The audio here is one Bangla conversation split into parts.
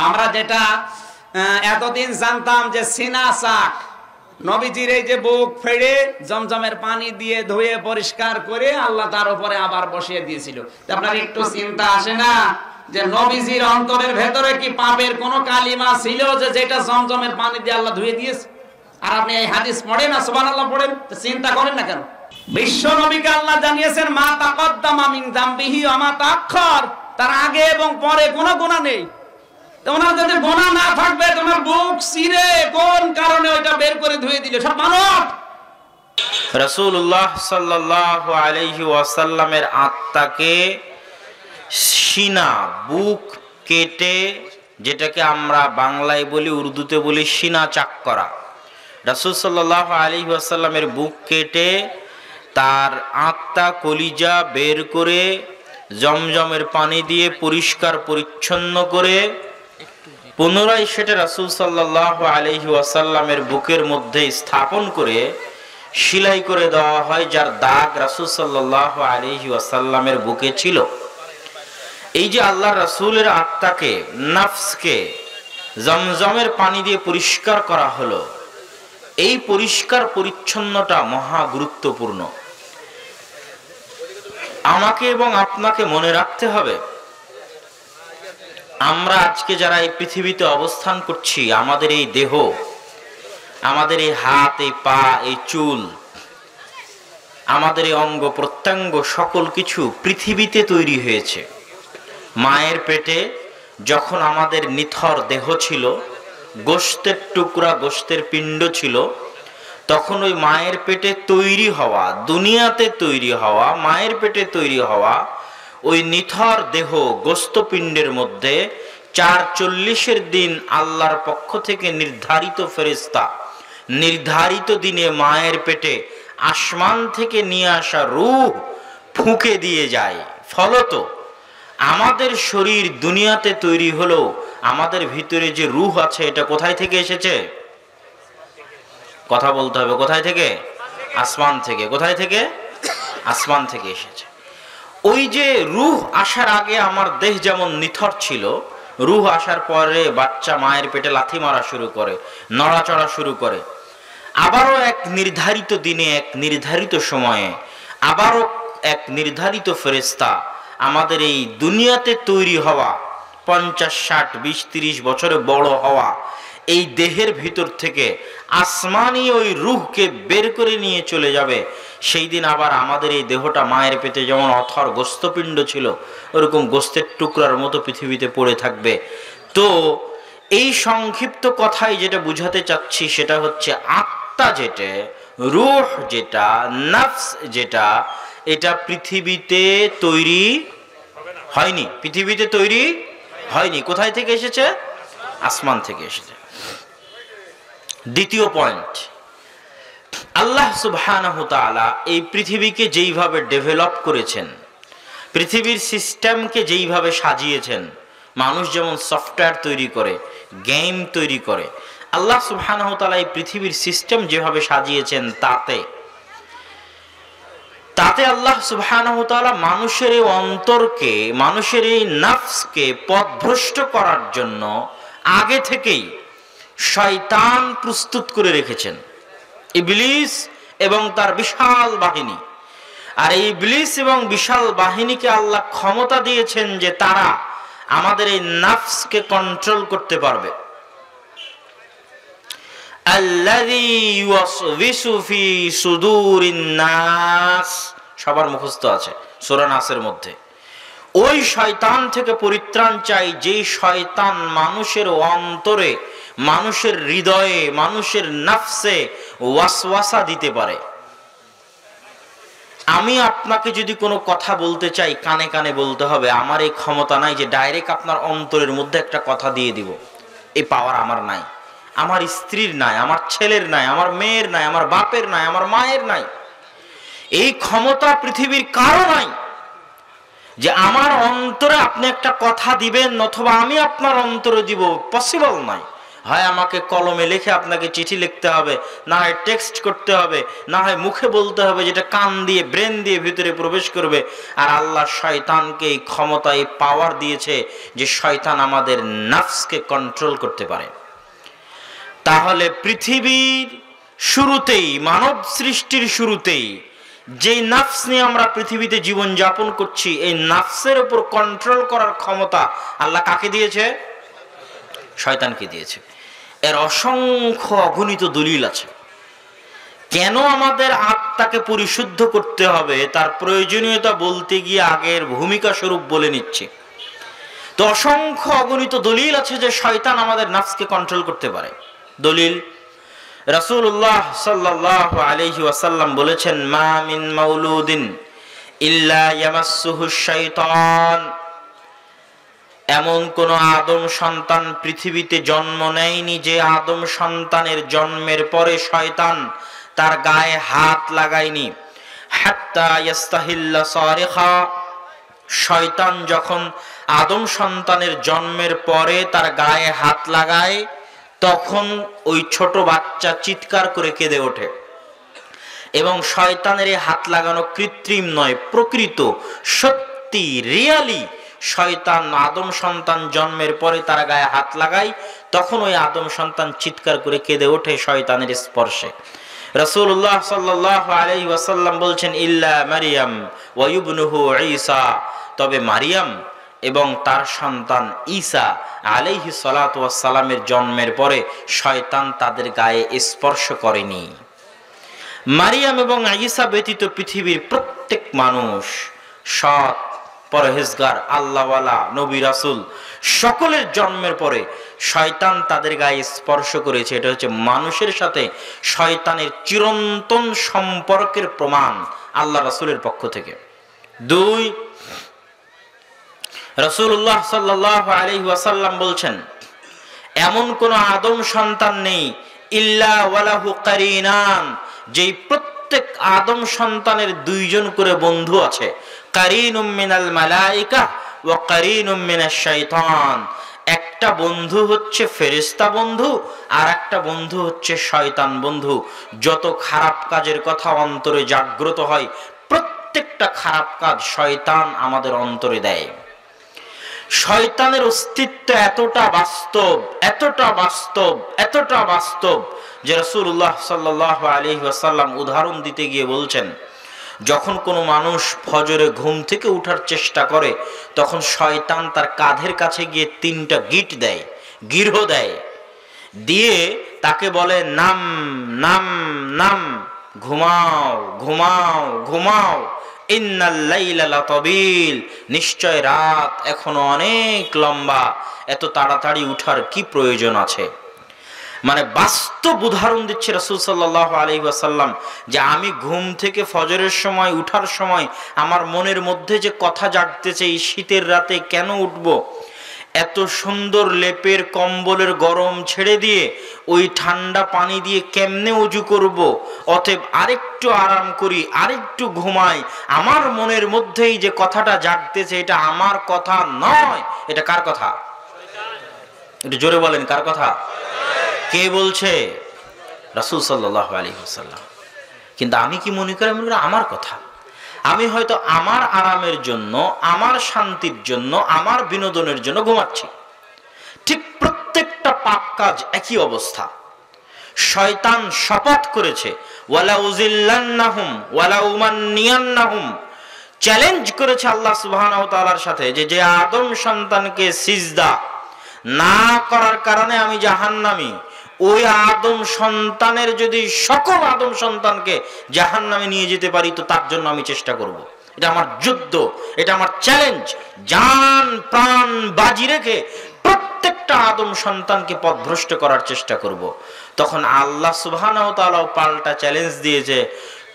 আমরা যেটা এতদিন জানতাম যে সিনা চাক, নবীজির এই যে বুক ফেড়ে জমজমের পানি দিয়ে ধুয়ে পরিষ্কার করে আল্লাহ তার উপরে আবার বসিয়ে দিয়েছিল। আপনার একটু চিন্তা আসে না যে নবীজির অন্তরের ভেতরে কি পাপের কোন কালিমা ছিল যে যেটা জমজমের পানি দিয়ে আল্লাহ ধুয়ে দিয়েছে? আর আপনি এই হাদিস পড়েন না, সুবহানাল্লাহ পড়েন, চিন্তা করেন না কেন? বিশ্ব নবীকে আল্লাহ জানিয়েছেন মা তাকদ্দামা মিন যামবিহি ওয়া মা তাআখার, তার আগে এবং পরে কোনো গুনাহ নেই। তোমার যদি গুনাহ না থাকবে, তোমার বুক চিরে কোন কারণে ওইটা বের করে ধুয়ে দিলে সব মানব। রাসূলুল্লাহ সাল্লাল্লাহু আলাইহি ওয়াসাল্লামের আত্মাকে সিনা, বুক কেটে, যেটাকে আমরা বাংলায় বলি, উর্দুতে বলি সিনা চাক করা, রাসূল সাল্লাল্লাহু আলাইহি ওয়াসাল্লামের বুক কেটে তার আত্মা কলিজা বের করে জমজমের পানি দিয়ে পরিষ্কার পরিচ্ছন্ন করে পুনরায় সেটা রাসূল সাল্লাল্লাহু আলাইহি ওয়াসাল্লামের বুকের মধ্যে স্থাপন করে সেলাই করে দেওয়া হয়, যার দাগ রাসূল সাল্লাল্লাহু আলাইহি ওয়াসাল্লামের বুকে ছিল। এই যে আল্লাহর রাসূলের আত্মাকে, নফসকে জমজমের পানি দিয়ে পরিষ্কার করা হলো, এই পরিষ্কার পরিচ্ছন্নতা মহা গুরুত্বপূর্ণ। আমাকে এবং আপনাকে মনে রাখতে হবে, আমরা আজকে যারা এই পৃথিবীতে অবস্থান করছি, আমাদের এই দেহ, আমাদের এই হাত, এই পা, এই চুল, আমাদের এই অঙ্গ প্রত্যঙ্গ, সকল কিছু পৃথিবীতে তৈরি হয়েছে। মায়ের পেটে যখন আমাদের নিথর দেহ ছিল, গোশতের টুকরা, গোশতের পিণ্ড ছিল, তখন ওই মায়ের পেটে তৈরি হওয়া, দুনিয়াতে তৈরি হওয়া, মায়ের পেটে তৈরি হওয়া ওই নিথর দেহ গোশতপিণ্ডের মধ্যে ৪৪ দিন আল্লাহর পক্ষ থেকে নির্ধারিত ফেরেশতা নির্ধারিত দিনে মায়ের পেটে আসমান থেকে নিয়ে আসা রূহ ফুঁকে দিয়ে যায়। ফলত আমাদের শরীর দুনিয়াতে তৈরি হলো, আমাদের ভিতরে যে রূহ আছে এটা কোথায় থেকে এসেছে? কথা বলতে হবে, কোথায় থেকে? আসমান থেকে। কোথায় থেকে? আসমান থেকে এসেছে। ওই যে রূহ আসার আগে আমার দেহ যেমন নিথর ছিল, রূহ আসার পরে বাচ্চা মায়ের পেটে লাথি মারা শুরু করে, নড়াচড়া শুরু করে। আবারও এক নির্ধারিত দিনে, এক নির্ধারিত সময়ে, আবারও এক নির্ধারিত ফেরেশতা আমাদের এই দুনিয়াতে তৈরি হওয়া 50, 60, 20, 30 বছরে বড় হওয়া এই দেহের ভিতর থেকে আসমানি ওই রূহকে বের করে নিয়ে চলে যাবে। সেই দিন আবার আমাদের এই দেহটা মায়ের পেটে যেমন অথর গোশতপিণ্ড ছিল, ওরকম গোশতের টুকরার মতো পৃথিবীতে পড়ে থাকবে। তো এই সংক্ষিপ্ত কথাই যেটা বুঝাতে চাচ্ছি সেটা হচ্ছে, আত্মা যেটা, রূহ যেটা, নফস যেটা, এটা পৃথিবীতে তৈরি হয়নি। পৃথিবীতে তৈরি হয়নি। কোথায় থেকে এসেছে? আসমান থেকে এসেছে। দ্বিতীয় পয়েন্ট, আল্লাহ সুবহানাহু ওয়া তাআলা এই পৃথিবীকে যেইভাবে ডেভেলপ করেছেন, পৃথিবীর সিস্টেমকে যেইভাবে সাজিয়েছেন, মানুষ যেমন সফটওয়্যার তৈরি করে, গেম তৈরি করে, আল্লাহ সুবহানাহু ওয়া তাআলা এই পৃথিবীর সিস্টেম যেভাবে সাজিয়েছেন, তাতে আল্লাহ সুবহানাহু ওয়া তাআলা মানুষের এই অন্তরকে, মানুষের এই নফসকে পথভ্রষ্ট করার জন্য আগে থেকেই শয়তান প্রস্তুত করে রেখেছেন, ইবলিস এবং তার বিশাল বাহিনী। আর এই ইবলিস এবং বিশাল বাহিনীকে আল্লাহ ক্ষমতা দিয়েছেন যে তারা আমাদের এই নফসকে কন্ট্রোল করতে পারবে। আল্লাযী ইউওয়াসওয়িসু ফি সুদুরিন নাস, সবার মুখস্থ আছে সূরা নাসের মধ্যে। ওই শয়তান থেকে পরিত্রাণ চাই, যেই শয়তান মানুষের অন্তরে, মানুষের হৃদয়ে, মানুষের নফসে ওয়াসওয়াসা দিতে পারে। আমি আপনাকে যদি কোনো কথা বলতে চাই, কানে কানে বলতে হবে। আমার এই ক্ষমতা নাই যে ডাইরেক্ট আপনার অন্তরের মধ্যে একটা কথা দিয়ে দিব, এই পাওয়ার আমার নাই, আমার স্ত্রীর নাই, আমার ছেলের নাই, আমার মেয়ের নাই, আমার বাপের নাই, আমার মায়ের নাই। এই ক্ষমতা পৃথিবীর কারো নাই যে আমার অন্তরে আপনি একটা কথা দিবেন অথবা আমি আপনার অন্তরে দিব, পসিবল নাই। হয় আমাকে কলমে লিখে আপনাকে চিঠি লিখতে হবে, না হয় টেক্সট করতে হবে, না হয় মুখে বলতে হবে, যেটা কান দিয়ে ব্রেন দিয়ে ভিতরে প্রবেশ করবে। আর আল্লাহ শয়তানকে এই ক্ষমতা, এই পাওয়ার দিয়েছে যে শয়তান আমাদের নাফসকে কন্ট্রোল করতে পারে। তাহলে পৃথিবীর শুরুতেই, মানব সৃষ্টির শুরুতেই যে নাফস নিয়ে আমরা পৃথিবীতে জীবন যাপন করছি, এই নাফসের উপর কন্ট্রোল করার ক্ষমতা আল্লাহ কাকে দিয়েছে? শয়তানকে দিয়েছে। এর অসংখ্য অগণিত দলিল আছে। কেন আমাদের আত্মাকে পরিশুদ্ধ করতে হবে তার প্রয়োজনীয়তা বলতে গিয়ে আগের ভূমিকা স্বরূপ বলে নিচ্ছি। তো অসংখ্য অগণিত দলিল আছে যে শয়তান আমাদের নাফসকে কন্ট্রোল করতে পারে। দলিল, রাসূলুল্লাহ সাল্লাল্লাহু আলাইহি ওয়াসাল্লাম বলেছেন, মা মিন মাউলুদিন ইল্লা ইয়ামাসসুহু শাইতান। এমন কোন আদম সন্তান পৃথিবীতে জন্ম নেয়নি যে আদম সন্তানের জন্মের পরে শয়তান তার গায়ে হাত লাগায়নি। হাত্তা ইয়াস্তাহিল্লা সারিখা। শয়তান যখন আদম সন্তানের জন্মের পরে তার গায়ে হাত লাগায়, তখন ওই ছোট বাচ্চা চিৎকার করে কেঁদে ওঠে। এবং শয়তানের এই হাত লাগানো কৃত্রিম নয়, প্রকৃত, সত্যি, রিয়ালি। শয়তান আদম সন্তান জন্মের পরে তার গায়ে হাত লাগায়, তখন ওই আদম সন্তান চিৎকার করে কেঁদে ওঠে শয়তানের স্পর্শে। রাসূলুল্লাহ সাল্লাল্লাহু আলাইহি ওয়াসাল্লাম বলছেন, ইল্লা মারিয়াম ওয়া ইবনুহু ঈসা। তবে মারিয়াম এবং তার সন্তান ঈসা আলাইহিস সালাতু ওয়াস সালামের জন্মের পরে শয়তান তাদের গায়ে স্পর্শ করেনি। মারিয়াম এবং ঈসা ব্যতীত পৃথিবীর প্রত্যেক মানুষ, সৎ, পরহেজগার, আল্লাহওয়ালা, নবী রাসূল, সকলের জন্মের পরে শয়তান তাদের গায়ে স্পর্শ করেছে। এটা হচ্ছে মানুষের সাথে শয়তানের চিরন্তন সম্পর্কের প্রমাণ আল্লাহ রাসূলের পক্ষ থেকে। 2, রাসূলুল্লাহ সাল্লাল্লাহু আলাইহি ওয়াসাল্লাম বলছেন, এমন কোন আদম সন্তান নেই ইল্লা ওয়ালাহু কারিনান, যেই প্রত্যেক আদম সন্তানের 2 জন করে বন্ধু আছে। কারিনুম মিনাল মালাইকা ওয়া কারিনুম মিনাশ শাইতান। একটা বন্ধু হচ্ছে ফেরেশতা বন্ধু, আর একটা বন্ধু হচ্ছে শয়তান বন্ধু। যত খারাপ কাজের কথা অন্তরে জাগ্রত হয়, প্রত্যেকটা খারাপ কাজ শয়তান আমাদের অন্তরে দেয়। শয়তানের অস্তিত্ব এতটা বাস্তব, এতটা বাস্তব, এতটা বাস্তব যে রাসূলুল্লাহ সাল্লাল্লাহু আলাইহি ওয়াসাল্লাম উদাহরণ দিতে গিয়ে বলছেন, যখন কোনো মানুষ ফজরে ঘুম থেকে উঠার চেষ্টা করে, তখন শয়তান তার কাঁধের কাছে গিয়ে 3টা গিট দেয়, গিরহ দেয়, দিয়ে তাকে বলে, নাম নাম নাম, ঘুমাও ঘুমাও ঘুমাও, ইন্নাল লাইলা লাতাবিল, নিশ্চয় রাত এখনো অনেক লম্বা, এত তাড়াতাড়ি উঠার কি প্রয়োজন আছে। মানে বাস্তব উদাহরণ দিচ্ছে রাসূল সাল্লাল্লাহু আলাইহি ওয়াসাল্লাম, যে আমি ঘুম থেকে ফজরের সময় উঠার সময় আমার মনের মধ্যে যে কথা জাগতেছে, এই শীতের রাতে কেন উঠব, এত সুন্দর লেপের কম্বলের গরম ছেড়ে দিয়ে ওই ঠান্ডা পানি দিয়ে কেমনে ওযু করব, অতএব আরেকটু আরাম করি, আরেকটু ঘুমাই। আমার মনের মধ্যেই যে কথাটা জাগতেছে, এটা আমার কথা নয়, এটা কার কথা? একটু জোরে বলেন, কার কথা? কে বলছে? রাসূল সাল্লাল্লাহু আলাইহি ওয়াসাল্লাম। কিন্তু আমি কি মনে করি, আমার কথা। আমি হয়তো আমার আরামের জন্য, আমার শান্তির জন্য, আমার বিনোদনের জন্য ঘুমাচ্ছি। ঠিক প্রত্যেকটা পাপ কাজ একই অবস্থা। শয়তান শপথ করেছে, ওয়ালা উযিল্লান্নাহুম ওয়ালা উমান্নিয়ান্নাহুম, চ্যালেঞ্জ করেছে আল্লাহ সুবহানাহু ওয়া তাআলার সাথে, যে আদম সন্তানকে সিজদা না করার কারণে আমি জাহান্নামী, ওই আদম সন্তানের যদি সকল আদম সন্তানকে জাহান্নামে নিয়ে যেতে পারি, তো তার জন্য আমি চেষ্টা করব। এটা আমার যুদ্ধ, এটা আমার চ্যালেঞ্জ। জান প্রাণ বাজি রেখে প্রত্যেকটা আদম সন্তানকে পথভ্রষ্ট করার চেষ্টা করব। তখন আল্লাহ সুবহানাহু ওয়া তাআলা পাল্টা চ্যালেঞ্জ দিয়েছে,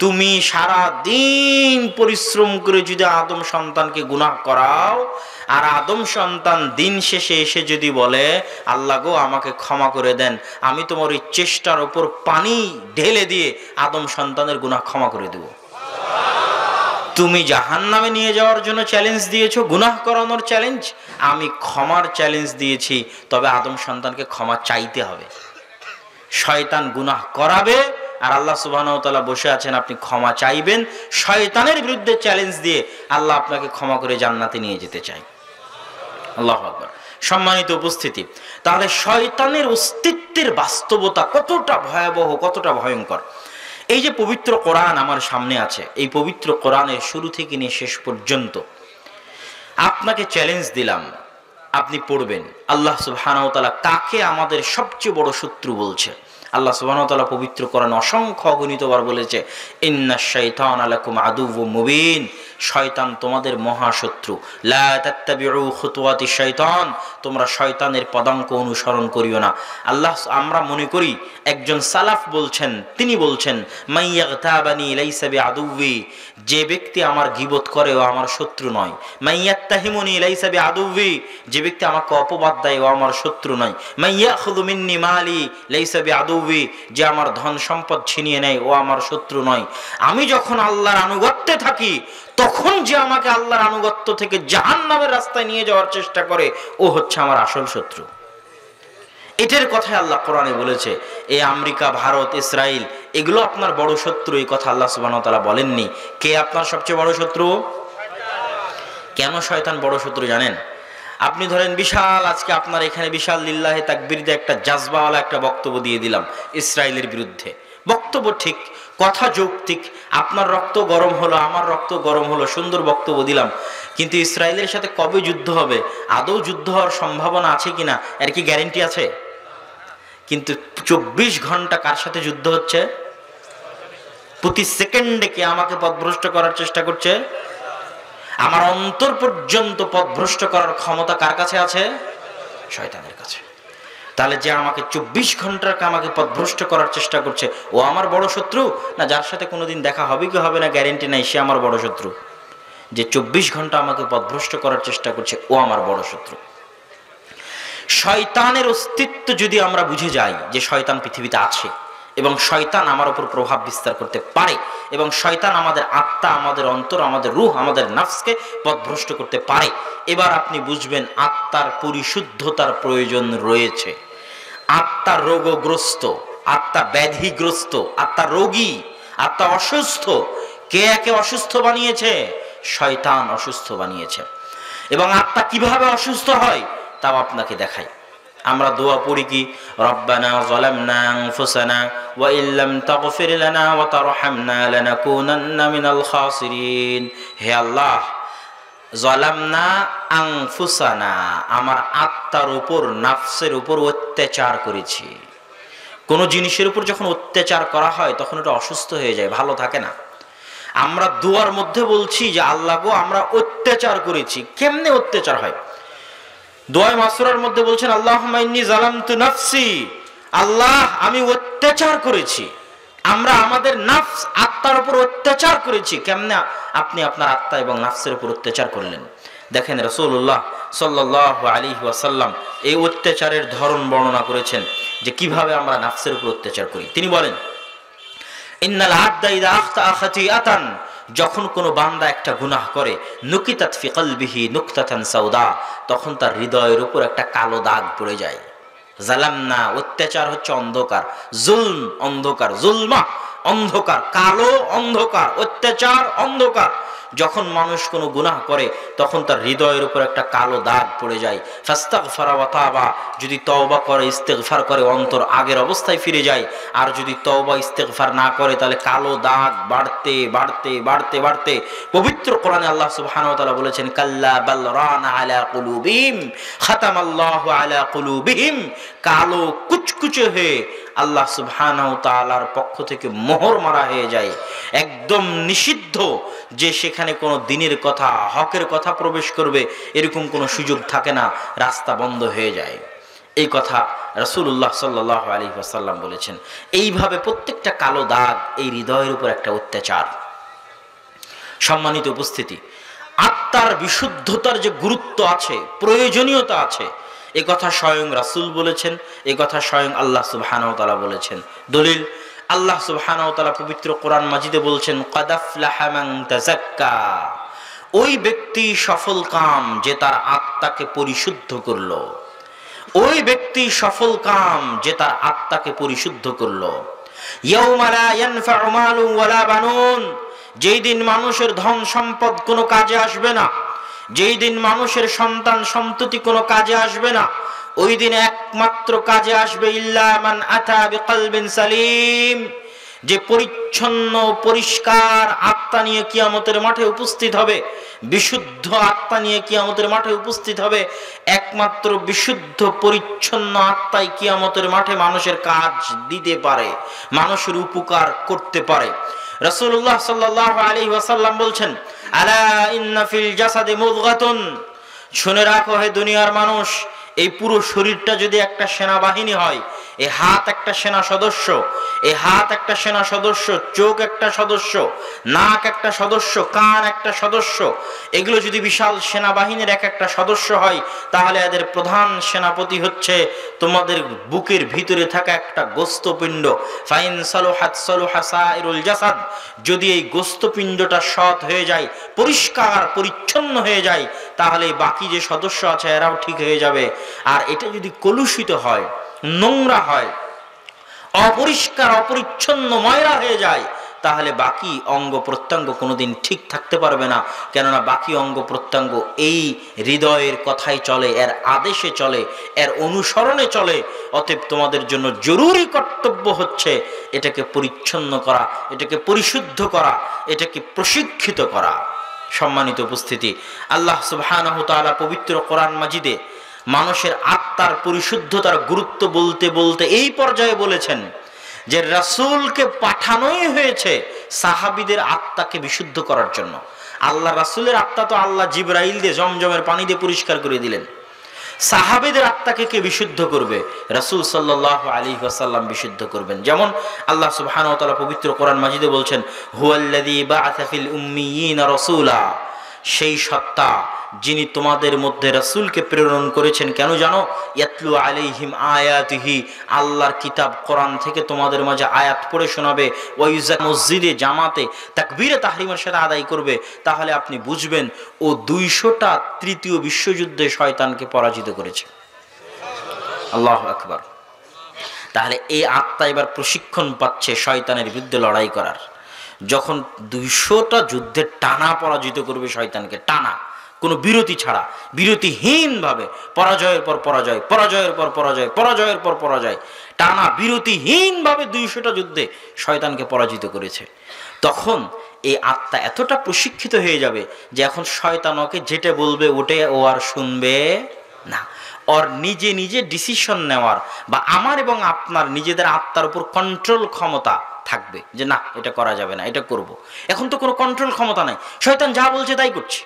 তুমি সারা দিন পরিশ্রম করে যদি আদম সন্তানকে গুনাহ করাও, আর আদম সন্তান দিন শেষে এসে যদি বলে, আল্লাহ গো আমাকে ক্ষমা করে দেন, আমি তোমার এই চেষ্টার উপর পানি ঢেলে দিয়ে আদম সন্তানের গুনাহ ক্ষমা করে দেব। তুমি জাহান্নামে নিয়ে যাওয়ার জন্য চ্যালেঞ্জ দিয়েছো, গুনাহ করানোর চ্যালেঞ্জ, আমি ক্ষমার চ্যালেঞ্জ দিয়েছি, তবে আদম সন্তানকে ক্ষমা চাইতে হবে। শয়তান গুনাহ করাবে আর আল্লাহ সুবহানাহু ওয়া তাআলা বসে আছেন, আপনি ক্ষমা চাইবেন। শয়তানের বিরুদ্ধে চ্যালেঞ্জ দিয়ে আল্লাহ আপনাকে ক্ষমা করে জান্নাতে নিয়ে যেতে চায়। আল্লাহু আকবার। সম্মানিত উপস্থিতি, তাহলে শয়তানের অস্তিত্বের বাস্তবতা কতটা ভয়াবহ, কতটা ভয়ঙ্কর। এই যে পবিত্র কোরআন আমার সামনে আছে, এই পবিত্র কোরআনের শুরু থেকে নিয়ে শেষ পর্যন্ত আপনাকে চ্যালেঞ্জ দিলাম, আপনি পড়বেন আল্লাহ সুবহানাহু ওয়া তাআলা কাকে আমাদের সবচেয়ে বড় শত্রু বলছে। আল্লাহ সুবহানাহু ওয়া তাআলা পবিত্র কোরআনে অসংখ্য অগণিতবার বলেছে, ইন্নাশ শাইতানা লাকুম আদুউম মুবিন, শয়তান তোমাদের মহাশত্রু। লা তাত্তাবিউ খুতুওয়াতিশ শাইতান, তোমরা শয়তানের পদাঙ্ক অনুসরণ করিও না। আল্লাহ, আমরা মনে করি একজন সালাফ বলছেন, তিনি বলছেন মাইয়াগতাবানি লাইসা বিআদুউই, যে ব্যক্তি আমার গীবত করে ও আমার শত্রু নয়। মাইয়াত্তাহিমুনি লাইসা বিআদুউই, যে ব্যক্তি আমাকে অপবাদ দেয় ও আমার শত্রু নয়। মাইয়াখুযু মিন্নি মালি লাইসা বিআদুউই, যে আমার ধন সম্পদ ছিনিয়ে নেয় ও আমার শত্রু নয়। আমি যখন আল্লাহর আনুগত্যে থাকি, তখন যে আমাকে আল্লাহর আনুগত্য থেকে জাহান্নামের রাস্তায় নিয়ে যাওয়ার চেষ্টা করে, ও হচ্ছে আমার আসল শত্রু। এটার কথাই আল্লাহ কোরআনে বলেছে। এই আমেরিকা, ভারত, ইসরায়েল, এগুলো আপনার বড় শত্রু, এই কথা আল্লাহ সুবহানাহু ওয়া তাআলা বলেননি। কে আপনার সবচেয়ে বড় শত্রু? কেন শয়তান বড় শত্রু জানেন? আপনি ধরেন বিশাল, আজকে আপনার এখানে বিশাল লিল্লাহে তাকবীর দিয়ে একটা জাজবাওয়ালা একটা বক্তব্য দিয়ে দিলাম ইসরায়েলের বিরুদ্ধে। বক্তব্য ঠিক, কথা যৌক্তিক, আপনার রক্ত গরম হলো, আমার রক্ত গরম হলো, সুন্দর বক্তব্য দিলাম। কিন্তু ইসরায়েলের সাথে কবে যুদ্ধ হবে, আদৌ যুদ্ধ হওয়ার সম্ভাবনা আছে কিনা, এর কি গ্যারেন্টি আছে? কিন্তু 24 ঘন্টা কার সাথে যুদ্ধ হচ্ছে? প্রতি সেকেন্ডে কে আমাকে পথভ্রষ্ট করার চেষ্টা করছে? আমার অন্তর পর্যন্ত পথভ্রষ্ট করার ক্ষমতা কার কাছে আছে? শয়তানের কাছে। তাহলে যে আমাকে 24 ঘন্টা আমাকে পথভ্রষ্ট করার চেষ্টা করছে, ও আমার বড় শত্রু, না যার সাথে কোনোদিন দেখা হবে কি হবে না গ্যারেন্টি নাই, সে আমার বড় শত্রু? যে 24 ঘন্টা আমাকে পথভ্রষ্ট করার চেষ্টা করছে, ও আমার বড় শত্রু। শয়তানের অস্তিত্ব যদি আমরা বুঝে যাই যে শয়তান পৃথিবীতে আছে এবং শয়তান আমার উপর প্রভাব বিস্তার করতে পারে, এবং শয়তান আমাদের আত্মা, আমাদের অন্তর, আমাদের রূহ, আমাদের নাফসকে পথভ্রষ্ট করতে পারে, এবার আপনি বুঝবেন আত্মার পরিশুদ্ধতার প্রয়োজন রয়েছে। আত্মা রোগগ্রস্ত, আত্মা ব্যাধিগ্রস্ত, আত্মা রোগী, আত্মা অসুস্থ। কে একে অসুস্থ বানিয়েছে? শয়তান অসুস্থ বানিয়েছে। এবং আত্মা কিভাবে অসুস্থ হয় তাও আপনাকে দেখাই। আমরা দোয়া পড়ি কি, রব্বানা যালামনা আনফুসানা ওয়া ইল্লাম তাগফির লানা ওয়া তারহামনা লানাকুনান্না মিনাল খাসিরিন। হে আল্লাহ, যালামনা আনফুসানা, আমার আত্মার উপর, নাফসের উপর অত্যাচার করেছি। কোন জিনিসের উপর যখন অত্যাচার করা হয় তখন এটা অসুস্থ হয়ে যায়, ভালো থাকে না। আমরা দোয়ার মধ্যে বলছি যে আল্লাহ গো, আমরা অত্যাচার করেছি। কেমনে অত্যাচার হয়? দোয়া মাসুরার মধ্যে বলছেন আল্লাহুম্মা ইন্নী যালামতু নাফসি, আল্লাহ আমি অত্যাচার করেছি। আমরা আমাদের নাফস, আত্মার উপর অত্যাচার করেছি। কেমনে আপনি আপনার আত্মা এবং নাফসের উপর অত্যাচার করলেন? দেখেন রাসূলুল্লাহ সাল্লাল্লাহু আলাইহি ওয়াসাল্লাম এই অত্যাচারের ধরন বর্ণনা করেছেন যে কিভাবে আমরা নাফসের উপর অত্যাচার করি। তিনি বলেন, ইন্নাল আবদা ইযা আখতা খাতিআতান, যখন কোনো বান্দা একটা গুনাহ করে, নুকিতাত ফি কলবিহি নুকতাতান সাউদা, তখন তার হৃদয়ের উপর একটা কালো দাগ পড়ে যায়। জালামনা, অত্যাচার হচ্ছে অন্ধকার, জুলম অন্ধকার, জুলমা অন্ধকার, কালো অন্ধকার, অত্যাচার অন্ধকার। যখন মানুষ কোনো গুনাহ করে তখন তার হৃদয়ের উপর একটা কালো দাগ পড়ে যায়। ফাস্তাগফারা ওয়া তাবা, যদি তওবা করে, ইস্তেগফার করে, অন্তর আগের অবস্থায় ফিরে যায়। আর যদি তওবা ইস্তেগফার না করে তাহলে কালো দাগ বাড়তে বাড়তে বাড়তে বাড়তে পবিত্র কোরআনে আল্লাহ সুবহানাহু ওয়া তাআলা বলেছেন, কাল্লা বাল রানা আলা কুলুবিহিম খাতামাল্লাহু আলা কুলুবিহিম, কালো কুচকুচে হয়ে আল্লাহ সুবহানাহু ওয়া তাআলার পক্ষ থেকে মোহর মারা হয়ে যায়। একদম নিষিদ্ধ যে সেখানে কোনো দ্বীনের কথা, হকের কথা প্রবেশ করবে, এরকম কোনো সুযোগ থাকে না, রাস্তা বন্ধ হয়ে যায়। এই কথা রাসূলুল্লাহ সাল্লাল্লাহু আলাইহি ওয়াসাল্লাম বলেছেন। এইভাবে প্রত্যেকটা কালো দাগ এই হৃদয়ের উপর একটা অত্যাচার। সম্মানিত উপস্থিতি, আত্মার বিশুদ্ধতার যে গুরুত্ব আছে, প্রয়োজনীয়তা আছে, এ কথা স্বয়ং রাসূল বলেছেন, এ কথা স্বয়ং আল্লাহ সুবহানাহু ওয়া তাআলা বলেছেন। দলিল আল্লাহ সুবহানাহু ওয়া তাআলা পবিত্র কোরআন মাজিদে বলছেন, ক্বাদ আফলাহা মান তাযাক্কা, ওই ব্যক্তি সফল কাম যে তার আত্মাকে পরিশুদ্ধ করলো। ওই ব্যক্তি সফল কাম যে তার আত্মাকে পরিশুদ্ধ করলো। ইয়াউমা লা ইয়ানফাউ মালুন ওয়ালা বানুন, যেই দিন মানুষের ধন সম্পদ কোনো কাজে আসবে না, যেই দিন মানুষের সন্তান সন্ততি কোনো কাজে আসবে না, ওই দিন একমাত্র কাজে আসবে ইল্লা মান আতা বিকলবিন সালিম, যে পরিচ্ছন্ন পরিষ্কার আত্মা নিয়ে কিয়ামতের মাঠে উপস্থিত হবে, বিশুদ্ধ আত্মা নিয়ে কিয়ামতের মাঠে উপস্থিত হবে। একমাত্র বিশুদ্ধ পরিচ্ছন্ন আত্মাই কিয়ামতের মাঠে মানুষের কাজ দিতে পারে, মানুষের উপকার করতে পারে। রাসূলুল্লাহ সাল্লাল্লাহু আলাইহি ওয়াসাল্লাম বলছেন, আলা ইন্না ফিল জাসাদি মুদগাতুন, শুনে রাখো হে দুনিয়ার মানুষ, এই পুরো শরীরটা যদি একটা সেনাবাহিনী হয়, এই হাত একটা সেনা সদস্য, এই হাত একটা সেনা সদস্য, চোখ একটা সদস্য, নাক একটা সদস্য, কান একটা সদস্য, এগুলো যদি বিশাল সেনাবাহিনীর এক একটা সদস্য হয়, তাহলে এদের প্রধান সেনাপতি হচ্ছে তোমাদের বুকের ভিতরে থাকা একটা গোস্তপিণ্ড। ফাইন সালুহাত সালুহা সাইরুল জাসাদ, যদি এই গোস্তপিণ্ডটা সৎ হয়ে যায়, পরিষ্কার পরিচ্ছন্ন হয়ে যায়, তাহলে বাকি যে সদস্য আছে এরাও ঠিক হয়ে যাবে। আর এটা যদি কলুষিত হয়, নোংরা হয়, অপরিষ্কার অপরিচ্ছন্ন ময়লা হয়ে যায়, তাহলে বাকি অঙ্গ প্রত্যঙ্গ কোনোদিন ঠিক থাকতে পারবে না। কেননা বাকি অঙ্গ প্রত্যঙ্গ এই হৃদয়ের কথাই চলে, এর আদেশে চলে, এর অনুসরণে চলে। অতএব তোমাদের জন্য জরুরি কর্তব্য হচ্ছে এটাকে পরিচ্ছন্ন করা, এটাকে পরিশুদ্ধ করা, এটাকে প্রশিক্ষিত করা। সম্মানিত উপস্থিতি, আল্লাহ সুবহানাহু ওয়া তাআলা পবিত্র কোরআন মাজিদে মানুষের আত্মার পরিশুদ্ধতার গুরুত্ব বলতে বলতে এই পর্যায়ে বলেছেন যে রাসূলকে পাঠানোই হয়েছে সাহাবীদের আত্মাকে বিশুদ্ধ করার জন্য। আল্লাহ রাসূলের আত্মা তো আল্লাহ জিবরাইল দিয়ে জমজমের পানি দিয়ে পরিষ্কার করে দিলেন, সাহাবীদের আত্মাকে কে বিশুদ্ধ করবে? রাসূল সাল্লাল্লাহু আলাইহি ওয়াসাল্লাম বিশুদ্ধ করবেন। যেমন আল্লাহ সুবহানাহু ওয়া তাআলা পবিত্র কোরআন মাজিদে বলছেন, হুয়াল্লাযী বাআসা ফিল উম্মিয়িনা রাসূলা, সেই সত্তা যিনি তোমাদের মধ্যে রাসূলকে প্রেরণ করেছেন। কেন জানো? ইয়াতলু আলাইহিম আয়াতিহি, আল্লাহর কিতাব কোরআন থেকে তোমাদের মাঝে আয়াত পড়ে শোনাবে। ওয়াইজা মসজিদে জামাতে তাকবীরে তাহরিমের সাথে আদায় করবে। তাহলে আপনি বুঝবেন ও 200টা তৃতীয় বিশ্বযুদ্ধে শয়তানকে পরাজিত করেছে। আল্লাহু আকবার। তাহলে এই আত্মা এবার প্রশিক্ষণ পাচ্ছে শয়তানের বিরুদ্ধে লড়াই করার। যখন 200টা যুদ্ধে টানা পরাজিত করবে শয়তানকে, টানা কোনো বিরতি ছাড়া, বিরতিহীন ভাবে, পরাজয়ের পর পরাজয়, পরাজয়ের পর পরাজয়, পরাজয়ের পর পরাজয়, টানা বিরতিহীন ভাবে 200টা যুদ্ধে শয়তানকে পরাজিত করেছে, তখন এই আত্মা এতটা প্রশিক্ষিত হয়ে যাবে যে এখন শয়তান ওকে যেটা বলবে ওটে ও আর শুনবে না। ওর নিজে নিজে ডিসিশন নেওয়ার বা আমার এবং আপনার নিজেদের আত্মার উপর কন্ট্রোল ক্ষমতা থাকবে যে না এটা করা যাবে না, এটা করব। এখন তো কোনো কন্ট্রোল ক্ষমতা নাই, শয়তান যা বলছে তাই করছে,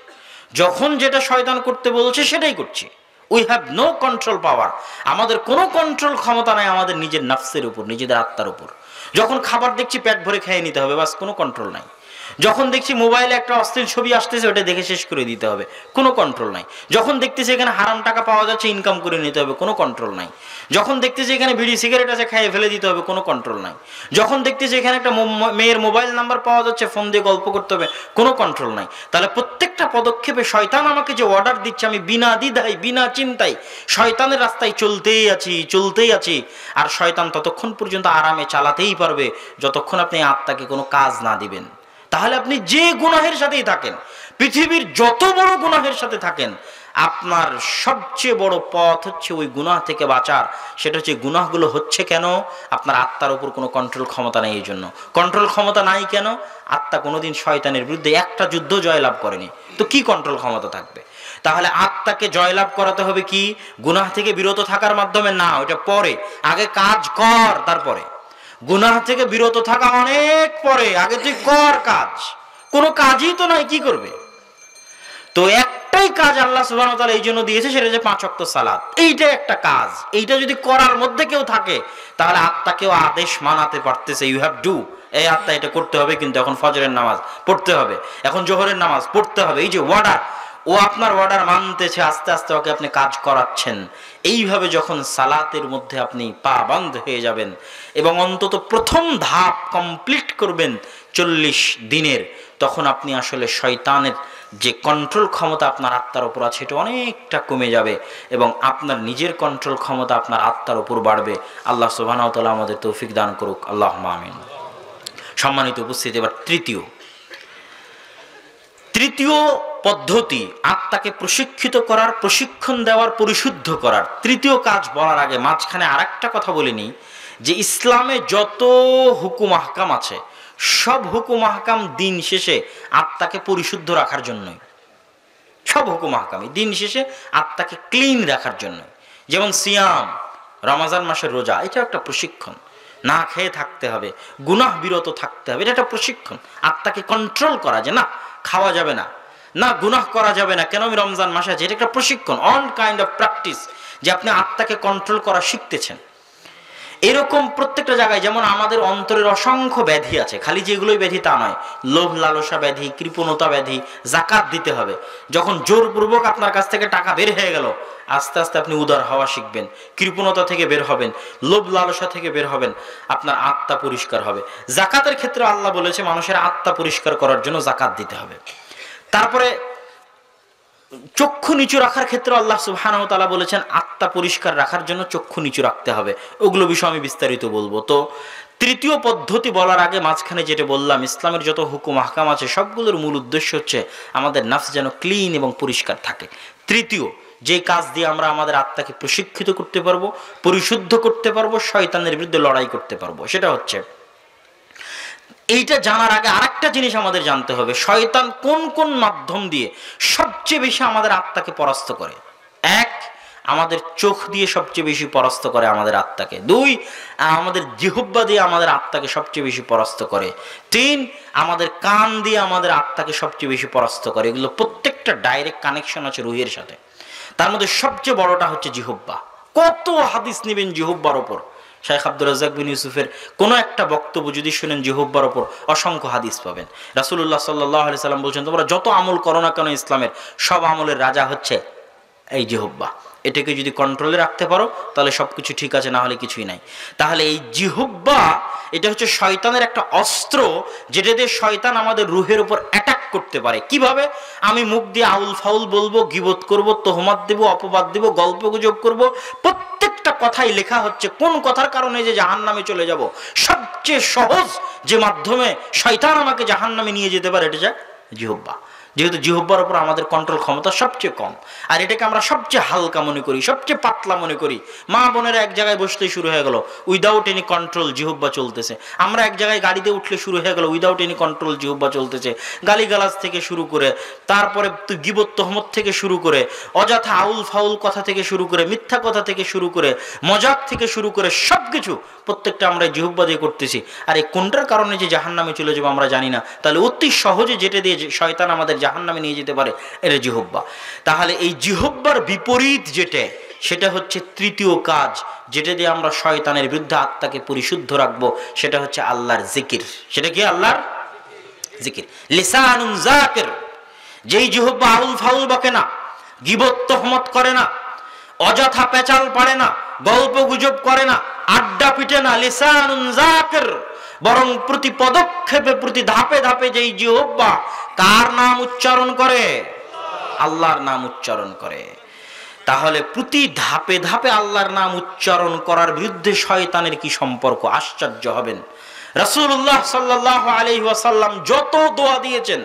যখন যেটা শয়তান করতে বলছে সেটাই করছে। উই হ্যাভ নো কন্ট্রোল পাওয়ার, আমাদের কোনো কন্ট্রোল ক্ষমতা নাই আমাদের নিজের নফসের উপর, নিজেদের আত্মার উপর। যখন খাবার দেখছি পেট ভরে খেয়ে নিতে হবে, বাস, কোনো কন্ট্রোল নাই। যখন দেখছি মোবাইলে একটা অশ্লীল ছবি আসতেছে ওটা দেখে শেষ করে দিতে হবে, কোনো কন্ট্রোল নাই। যখন দেখতেছি এখানে হারাম টাকা পাওয়া যাচ্ছে ইনকাম করে নিতে হবে, কোনো কন্ট্রোল নাই। যখন দেখতেছি এখানে বিড়ি সিগারেট আছে খেয়ে ফেলে দিতে হবে, কোনো কন্ট্রোল নাই। যখন দেখতেছি এখানে একটা মেয়ের মোবাইল নাম্বার পাওয়া যাচ্ছে ফোন দিয়ে গল্প করতে হবে, কোনো কন্ট্রোল নাই। তাহলে প্রত্যেকটা পদক্ষেপে শয়তান আমাকে যে অর্ডার দিচ্ছে আমি বিনা দ্বিধায় বিনা চিন্তায় শয়তানের রাস্তায় চলতেই আছি। আর শয়তান ততক্ষণ পর্যন্ত আরামে চালাতেই পারবে যতক্ষণ আপনি আত্মাকে কোনো কাজ না দিবেন। তাহলে আপনি যে গুনাহের সাথেই থাকেন, পৃথিবীর যত বড় গুনাহের সাথে থাকেন, আপনার সবচেয়ে বড় পথ হচ্ছে ওই গুনাহ থেকে বাঁচার। সেটা হচ্ছে গুনাহগুলো হচ্ছে কেন? আপনার আত্মার উপর কোনো কন্ট্রোল ক্ষমতা নেই। এই জন্য কন্ট্রোল ক্ষমতা নাই কেন? আত্মা কোনোদিন শয়তানের বিরুদ্ধে একটা যুদ্ধ জয়লাভ করেনি, তো কি কন্ট্রোল ক্ষমতা থাকবে? তাহলে আত্মাকে জয়লাভ করাতে হবে কি? গুনাহ থেকে বিরত থাকার মাধ্যমে না, ওটা পরে, আগে কাজ কর, তারপরে। গুনাহ থেকে বিরত থাকা অনেক পরে, আগে তুই কর কাজ। কোনো কাজই তো নাই, কি করবে? তো একটাই কাজ আল্লাহ সুবহানাহু ওয়া তাআলা এই জন্য দিয়েছে, সেটা হচ্ছে 5 ওয়াক্ত সালাত। এইটা একটা কাজ, এইটা যদি করার মধ্যে কেউ থাকে তাহলে আত্মাকেও আদেশ মানাতে পারতেছে, ইউ হ্যাভ ডু, এই আত্মা এটা করতে হবে, কিন্তু এখন ফজরের নামাজ পড়তে হবে, এখন জোহরের নামাজ পড়তে হবে। এই যে অর্ডার, ও আপনার অর্ডার মানতেছে, আস্তে আস্তে ওকে আপনি কাজ করাচ্ছেন। এইভাবে যখন সালাতের মধ্যে আপনি পাবন্ধ হয়ে যাবেন এবং অন্তত প্রথম ধাপ কমপ্লিট করবেন 40 দিনের, তখন আপনি আসলে শয়তানের যে কন্ট্রোল ক্ষমতা আপনার আত্মার উপর আছে এটা অনেকটা কমে যাবে এবং আপনার নিজের কন্ট্রোল ক্ষমতা আপনার আত্মার উপর বাড়বে। আল্লাহ সুবহানাহু ওয়া তাআলা আমাদের তৌফিক দান করুক, আল্লাহুম্মা আমিন। সম্মানিত উপস্থিতি, এবার তৃতীয় পদ্ধতি, আত্মাকে প্রশিক্ষিত করার, প্রশিক্ষণ দেওয়ার, পরিশুদ্ধ করার তৃতীয় কাজ বলার আগে মাঝখানে আরেকটা কথা বলিনি যে ইসলামে যত হুকুম আহকাম আছে সব হুকুম আহকাম দিন শেষে আত্মাকে পরিশুদ্ধ রাখার জন্যই। সব হুকুম আহকামই দিন শেষে আত্মাকে ক্লিন রাখার জন্য। যেমন সিয়াম, রমজান মাসের রোজা, এটা একটা প্রশিক্ষণ। না খেয়ে থাকতে হবে, গুনাহ বিরত থাকতে হবে, এটা একটা প্রশিক্ষণ। আত্মাকে কন্ট্রোল করা, যে না খাওয়া যাবে না, না গুনাহ করা যাবে না, কেন আমি রমজান মাসে আছি, এটা একটা প্রশিক্ষণ, অল কাইন্ড অফ প্র্যাকটিস, যে আপনি আত্মাকে কন্ট্রোল করা শিখতেছেন। এরকম প্রত্যেকটা জায়গায় যেমন আমাদের অন্তরের অসংখ্য ব্যাধি আছে, খালি যেগুলোই ব্যাধি তা নয়, লোভ লালসা ব্যাধি, কৃপণতা ব্যাধি, জাকাত দিতে হবে। যখন জোরপূর্বক আপনার কাছ থেকে টাকা বের হয়ে গেল, আস্তে আস্তে আপনি উদার হওয়া শিখবেন, কৃপণতা থেকে বের হবেন, লোভ লালসা থেকে বের হবেন, আপনার আত্মা পরিষ্কার হবে। জাকাতের ক্ষেত্রে আল্লাহ বলেছে মানুষের আত্মা পরিষ্কার করার জন্য জাকাত দিতে হবে। তারপরে চক্ষু নিচু রাখার ক্ষেত্রে আল্লাহ সুবহানাহু ওয়া তাআলা বলেছেন আত্মা পরিষ্কার রাখার জন্য চক্ষু নিচু রাখতে হবে। ওগুলো বিষয় আমি বিস্তারিত বলবো। তো তৃতীয় পদ্ধতি বলার আগে মাঝখানে যেটা বললাম, ইসলামের যত হুকুম আহকাম আছে সবগুলোর মূল উদ্দেশ্য হচ্ছে আমাদের নফস যেন ক্লিন এবং পরিষ্কার থাকে। তৃতীয় যে কাজ দিয়ে আমরা আমাদের আত্মাকে প্রশিক্ষিত করতে পারবো, পরিশুদ্ধ করতে পারবো, শয়তানের বিরুদ্ধে লড়াই করতে পারবো, সেটা হচ্ছে, এইটা জানার আগে আরেকটা জিনিস আমাদের জানতে হবে, শয়তান কোন কোন মাধ্যম দিয়ে সবচেয়ে বেশি আমাদের আত্মাকে পরাস্ত করে। এক, আমাদের চোখ দিয়ে সবচেয়ে বেশি পরাস্ত করে আমাদের আত্মাকে। দুই, আমাদের জিহ্বা দিয়ে আমাদের আত্মাকে সবচেয়ে বেশি পরাস্ত করে। তিন, আমাদের কান দিয়ে আমাদের আত্মাকে সবচেয়ে বেশি পরাস্ত করে। এগুলো প্রত্যেকটা ডাইরেক্ট কানেকশন আছে রুহের সাথে। তার মধ্যে সবচেয়ে বড়টা হচ্ছে জিহ্বা। কত হাদিস নেবেন জিহ্বার ওপর। শাইখ আব্দুর রাজ্জাক বিন ইউসুফের কোনো একটা বক্তব্য যদি শুনেন জিহ্বার ওপর, অসংখ্য হাদিস পাবেন। রাসূলুল্লাহ সাল্লাল্লাহু আলাইহি সাল্লাম বলছেন, তোমরা যত আমল করো না কেন ইসলামের, সব আমলের রাজা হচ্ছে এই জিহ্বা। এটাকে যদি কন্ট্রোলে রাখতে পারো তাহলে সবকিছু ঠিক আছে, না হলে কিছুই নাই। তাহলে এই জিহ্বা এটা হচ্ছে শয়তানের একটা অস্ত্র, যেটা দিয়ে শয়তান আমাদের রুহের উপর অ্যাটাক করতে পারে। কিভাবে? আমি মুখ দিয়ে আউল ফাউল বলবো, গীবত করব, তোহমত দেব, অপবাদ দেব, গল্প গুজব করব, প্রত্যেকটা কথাই লেখা হচ্ছে কোন কথার কারণে যে জাহান্নামে চলে যাব। সবচেয়ে সহজ যে মাধ্যমে শয়তান আমাকে জাহান্নামে নিয়ে যেতে পারে, এটা হচ্ছে জিহ্বা। যেহেতু জিহ্বার উপর আমাদের কন্ট্রোল ক্ষমতা সবচেয়ে কম, আর এটাকে আমরা সবচেয়ে হালকা মনে করি, সবচেয়ে পাতলা মনে করি। মা বোনেরা এক জায়গায় বসলেই শুরু হয়ে গেল, উইদাউট এনি কন্ট্রোল জিহ্বা চলতেছে। আমরা এক জায়গায় গাড়িতে উঠলে শুরু হয়ে গেল, উইদাউট এনি কন্ট্রোল জিহ্বা চলতেছে। গালিগালাজ থেকে শুরু করে, তারপরে গীবত তোহমত থেকে শুরু করে, অযথা আউল ফাউল কথা থেকে শুরু করে, মিথ্যা কথা থেকে শুরু করে, মজাক থেকে শুরু করে, সবকিছু প্রত্যেকটা আমরা জিহ্বা দিয়ে করতেছি। আর এই কোনটার কারণে যে জাহান্নামে চলে যাবো আমরা জানি না। তাহলে অতি সহজে যেটা দিয়ে শয়তান আমাদের জাহান্নামে নিয়ে যেতে পারে, এটা জিহ্বা। তাহলে এই জিহ্বার বিপরীত যেটা, সেটা হচ্ছে তৃতীয় কাজ, যেটা দিয়ে আমরা শয়তানের বিরুদ্ধে আত্মাকে পরিশুদ্ধ রাখবো, সেটা হচ্ছে আল্লাহর জিকির। সেটা কি? আল্লাহর জিকির। লিসানুন যাকির, যেই জিহ্বা আউল ফাউল বকে না, গীবত তোহমত করে না, অযথা পেঁচাল পারে না, গল্প গুজব করে না, আড্ডা পিটে না, লিসানুন যাকির, বরং প্রতি পদক্ষেপে, প্রতি ধাপে ধাপে যেই জিহ্বা কার নাম উচ্চারণ করে? আল্লাহর নাম উচ্চারণ করে। তাহলে প্রতি ধাপে ধাপে আল্লাহর নাম উচ্চারণ করার বিরুদ্ধে শয়তানের কি সম্পর্ক? আশ্চর্য হবেন। রাসূলুল্লাহ সাল্লাল্লাহু আলাইহি ওয়াসাল্লাম যত দোয়া দিয়েছেন,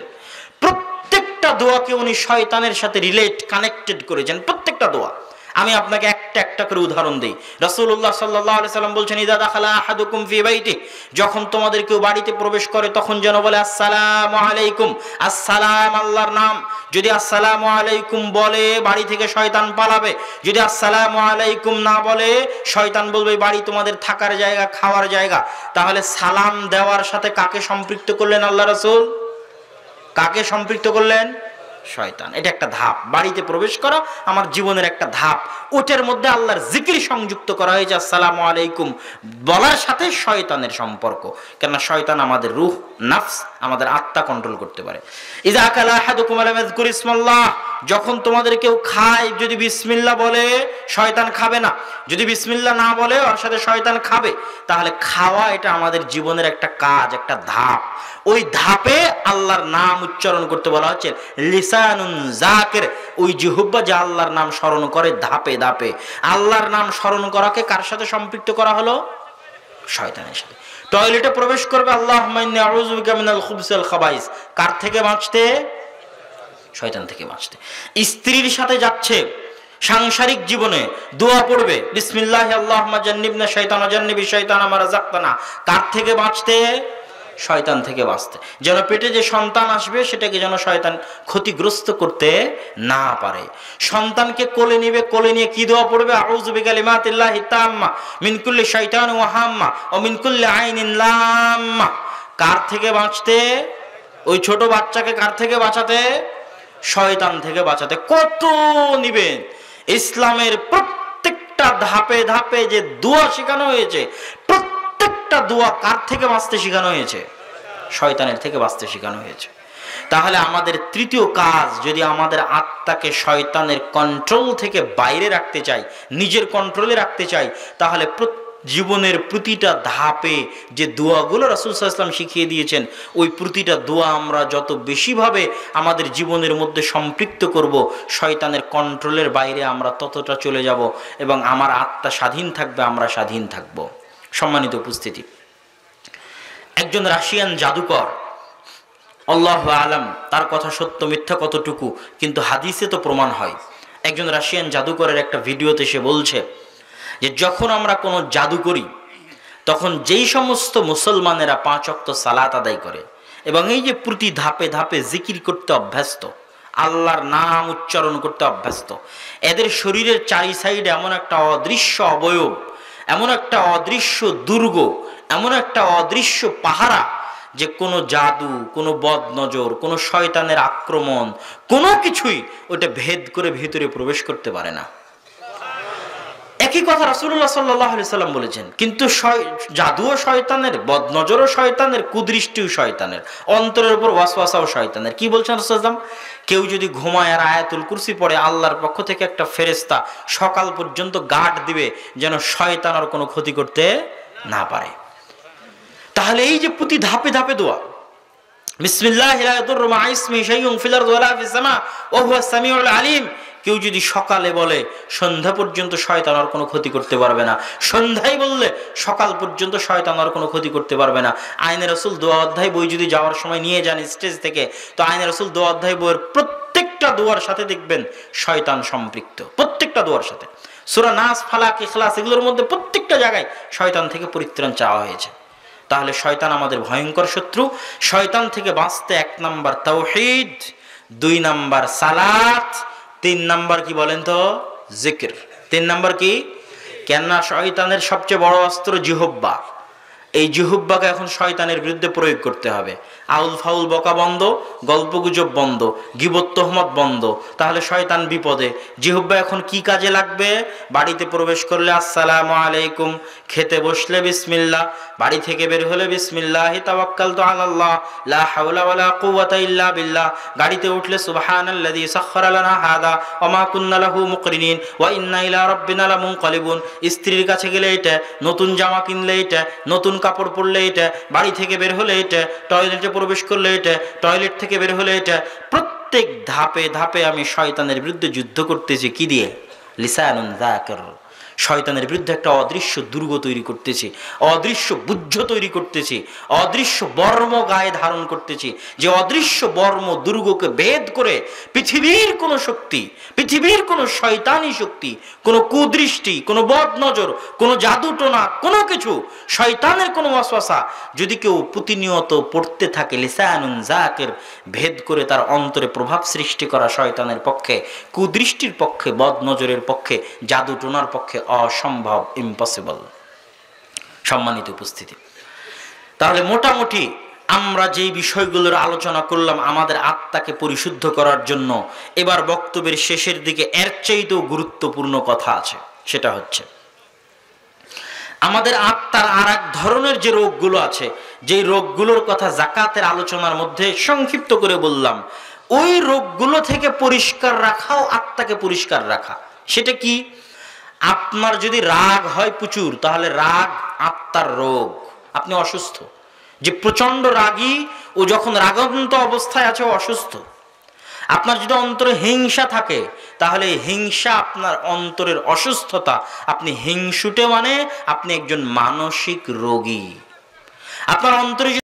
প্রত্যেকটা দোয়াকে উনি শয়তানের সাথে কানেক্টেড করেছেন, প্রত্যেকটা দোয়া। আমি আপনাকে একটা একটা করে উদাহরণ দিই। রাসূলুল্লাহ সাল্লাল্লাহু আলাইহি সাল্লাম বলছেন, ইযা দাখালা আহাদুকুম ফি বাইতি, যখন তোমাদের কেউ বাড়িতে প্রবেশ করে তখন যেন বলে আসসালামু আলাইকুম। আসসালাম আল্লাহর নাম। যদি আসসালামু আলাইকুম বলে, বাড়ি থেকে শয়তান পালাবে। যদি আসসালামু আলাইকুম না বলে, শয়তান বলবে বাড়ি তোমাদের থাকার জায়গা, খাওয়ার জায়গা। তাহলে সালাম দেওয়ার সাথে কাকে সম্পৃক্ত করলেন আল্লাহ রাসূল? কাকে সম্পৃক্ত করলেন? শয়তান। এটা একটা ধাপ, বাড়িতে প্রবেশ করা আমার জীবনের একটা ধাপ। ওটার মধ্যে আল্লাহর জিকির সংযুক্ত করা হয়েছে। আসসালামু আলাইকুম বলার সাথে শয়তানের সম্পর্ক, কেননা শয়তান আমাদের রূহ, নফস আমাদের আত্মা কন্ট্রোল করতে পারে। ইযা আকালা আহাদুকুম আলা মাযকুর ইসমাল্লাহ, যখন তোমাদের কেউ খায় যদি বিসমিল্লাহ বলে শয়তান খাবে না, যদি বিসমিল্লাহ না বলে ওর সাথে শয়তান খাবে। তাহলে খাওয়া এটা আমাদের জীবনের একটা কাজ, একটা ধাপ। ওই ধাপে আল্লাহর নাম উচ্চারণ করতে বলা হচ্ছে লিসানুন যাকির, ওই জিহ্বা যে আল্লাহর নাম স্মরণ করে ধাপে ধাপে। আল্লাহর নাম স্মরণ করাকে কার সাথে সম্পৃক্ত করা হলো? শয়তানের সাথে। টয়লেটে প্রবেশ করবে আল্লাহুম্মা ইন্নী আউযু বিকা মিনাল খুবসি ওয়াল খাবাইস, কার থেকে বাঁচতে? শয়তান থেকে বাঁচতে। স্ত্রীর সাথে যাচ্ছে সাংসারিক জীবনে দোয়া পড়বে বিসমিল্লাহি আল্লাহুম্মা জান্নিবনা শাইতান ওয়া জান্নিবি শাইতানা মা রাযাকতানা, কার থেকে বাঁচতে? শয়তান থেকে বাঁচতে। যেন পেটে যে সন্তান আসবে সেটাকে যেন শয়তান ক্ষতিগ্রস্ত করতে না পারে। সন্তানকে কোলে নিবে, কোলে নিয়ে কি দোয়া পড়বে? আউযু বিকালিমাতিল্লাহি তাম্মা মিন কুল্লি শাইতানিন ওয়া হাম্মা ওয়া মিন কুল্লি আইনিন লাম্মা, কার থেকে বাঁচতে? ওই ছোট বাচ্চাকে কার থেকে বাঁচাতে? শয়তান থেকে বাঁচাতে। কত নিবেন? ইসলামের প্রত্যেকটা ধাপে ধাপে যে দোয়া শেখানো হয়েছে, প্রত্যেকটা দোয়া কার থেকে বাঁচতে শেখানো হয়েছে? শয়তানের থেকে বাঁচতে শেখানো হয়েছে। তাহলে আমাদের তৃতীয় কাজ, যদি আমাদের আত্মাকে শয়তানের কন্ট্রোল থেকে বাইরে রাখতে চাই, নিজের কন্ট্রোলে রাখতে চাই, তাহলে জীবনের প্রতিটা ধাপে যে দোয়াগুলো রাসূল সাল্লাল্লাহু আলাইহি ওয়াসাল্লাম শিখিয়ে দিয়েছেন, ওই প্রতিটা দোয়া আমরা যত বেশিভাবে আমাদের জীবনের মধ্যে সম্পৃক্ত করব, শয়তানের কন্ট্রোলের বাইরে আমরা ততটা চলে যাব এবং আমার আত্মা স্বাধীন থাকবে, আমরা স্বাধীন থাকব। সম্মানিত উপস্থিতি, একজন রাশিয়ান জাদুকর, আল্লাহু আলাম তার কথা সত্য মিথ্যা কতটুকু, কিন্তু হাদিসে তো প্রমাণ হয়। একজন রাশিয়ান জাদুকরের একটা ভিডিওতে সে বলছে যে যখন আমরা কোনো জাদু করি তখন যেই সমস্ত মুসলমানেরা 5 ওয়াক্ত সালাত আদায় করে এবং এই যে প্রতি ধাপে ধাপে জিকির করতে অভ্যস্ত, আল্লাহর নাম উচ্চারণ করতে অভ্যস্ত, এদের শরীরের চারি সাইডে এমন একটা অদৃশ্য অবয়ব, এমন একটা অদৃশ্য দুর্গ, এমন একটা অদৃশ্য পাহারা যে কোনো জাদু, কোনো বদনজর, কোনো শয়তানের আক্রমণ, কোনো কিছুই ওটা ভেদ করে ভিতরে প্রবেশ করতে পারে না। একই কথা রাসূলুল্লাহ সাল্লাল্লাহু আলাইহি সাল্লাম বলেছেন। কিন্তু জাদুও শয়তানের, বদনজরও শয়তানের, কুদৃষ্টিও শয়তানের, অন্তরের উপর ওয়াসওয়াসাও শয়তানের। কি বলছেন রাসূলুল্লাহ? কেউ যদি ঘুমায় আর আয়াতুল কুরসি পড়ে, আল্লাহর পক্ষ থেকে একটা ফেরেশতা সকাল পর্যন্ত গার্ড দিবে যেন শয়তান আর কোনো ক্ষতি করতে না পারে। তাহলে এই যে প্রতি ধাপে ধাপে দোয়া, বিসমিল্লাহি লা ইয়াদুররু মা ইসমিহি শাইউন ফিল আরদি ওয়ালা ফিস সামা ওয়া হুয়াস সামিউল আলিম, কেউ যদি সকালে বলে সন্ধ্যা পর্যন্ত শয়তান আর কোনো ক্ষতি করতে পারবে না, সন্ধ্যায় বললে সকাল পর্যন্ত শয়তান আর কোনো ক্ষতি করতে পারবে না। আইনে রাসূল দোয়া অধ্যায় বই যদি যাওয়ার সময় নিয়ে যান স্টেজ থেকে, তো আইনে রাসূল দোয়া অধ্যায় বইয়ের প্রত্যেকটা দোয়ার সাথে দেখবেন শয়তান সম্পৃক্ত, প্রত্যেকটা দোয়ার সাথে। সূরা নাস, ফালাক, ইখলাস এগুলোর মধ্যে প্রত্যেকটা জায়গায় শয়তান থেকে পরিত্রাণ চাওয়া হয়েছে। তাহলে শয়তান আমাদের ভয়ঙ্কর শত্রু। শয়তান থেকে বাঁচতে 1 নাম্বার তাওহীদ, 2 নাম্বার সালাত, 3 নাম্বার কি বলেন তো? জিকির। 3 নাম্বার কি? কেননা শয়তানের সবচেয়ে বড় অস্ত্র জিহ্বা। এই জিহ্বাকে এখন শয়তানের বিরুদ্ধে প্রয়োগ করতে হবে। আউল ফাউল বকা বন্ধ, গল্পগুজব বন্ধ, গীবত তোহমত বন্ধ, তাহলে শয়তান বিপদে। জিহ্বা এখন কি কাজে লাগবে? বাড়িতে প্রবেশ করলে আসসালামু আলাইকুম, খেতে বসলে বিসমিল্লাহ, বাড়ি থেকে বের হলে বিসমিল্লাহি তাওয়াক্কালতু আলাল্লাহ লা হাওলা ওয়ালা কুওয়াতা ইল্লা বিল্লাহ, গাড়িতে উঠলে সুবহানাল্লাযী সাখখারা লানা হাদা ওয়া মা কুন্না লাহু মুকরিনিন ওয়া ইন্না ইলা রাব্বিনা লামুনকালিবুন। স্ত্রীর কাছে গেলে এটা, নতুন জামা কিনলে এটা, নতুন কাপড় পরলে এটা, বাড়ি থেকে বের হলে এটা, টয়লেটে প্রবেশ করলে এটা, টয়লেট থেকে বের হলে এটা। প্রত্যেক ধাপে ধাপে আমি শয়তানের বিরুদ্ধে যুদ্ধ করতেছি কি দিয়ে? লিসানুন যাকির। শয়তানের বিরুদ্ধে একটা অদৃশ্য দুর্গ তৈরি করতেছি, অদৃশ্য বুদ্ধ তৈরি করতেছি, অদৃশ্য বর্ম গায়ে ধারণ করতেছি, যে অদৃশ্য বর্ম দুর্গকে ভেদ করে পৃথিবীর কোনো শক্তি, পৃথিবীর কোনো শয়তানি শক্তি, কোনো কুদৃষ্টি, কোনো বদনজর, কোনো জাদুটোনা, কোনো কিছু, শয়তানের কোনো ওয়াসওয়াসা যদি কেউ প্রতিনিয়ত পড়তে থাকে, লিসানুন যাকির, ভেদ করে তার অন্তরে প্রভাব সৃষ্টি করা শয়তানের পক্ষে, কুদৃষ্টির পক্ষে, বদনজরের পক্ষে, জাদুটোনার পক্ষে অসম্ভব, ইম্পসিবল। সম্মানিত উপস্থিতি, তাহলে মোটামুটি আমরা যেই বিষয়গুলোর আলোচনা করলাম আমাদের আত্মাকে পরিশুদ্ধ করার জন্য, এবার বক্তব্যের শেষের দিকে এর চাইতেও গুরুত্বপূর্ণ কথা আছে। সেটা হচ্ছে আমাদের আত্মার আর এক ধরনের যে রোগগুলো আছে, যে রোগগুলোর কথা জাকাতের আলোচনার মধ্যে সংক্ষিপ্ত করে বললাম, ওই রোগগুলো থেকে পরিষ্কার রাখাও আত্মাকে পরিষ্কার রাখা। সেটা কি? আপনার যদি রাগ হয় প্রচুর, তাহলে রাগ আত্মার রোগ, আপনি অসুস্থ। যে প্রচন্ড রাগী, ও যখন রাগান্ত অবস্থায় আছে ও অসুস্থ। আপনার যদি অন্তরে হিংসা থাকে, তাহলে হিংসা আপনার অন্তরের অসুস্থতা। আপনি হিংসুটে মানে আপনি একজন মানসিক রোগী। আপনার অন্তরে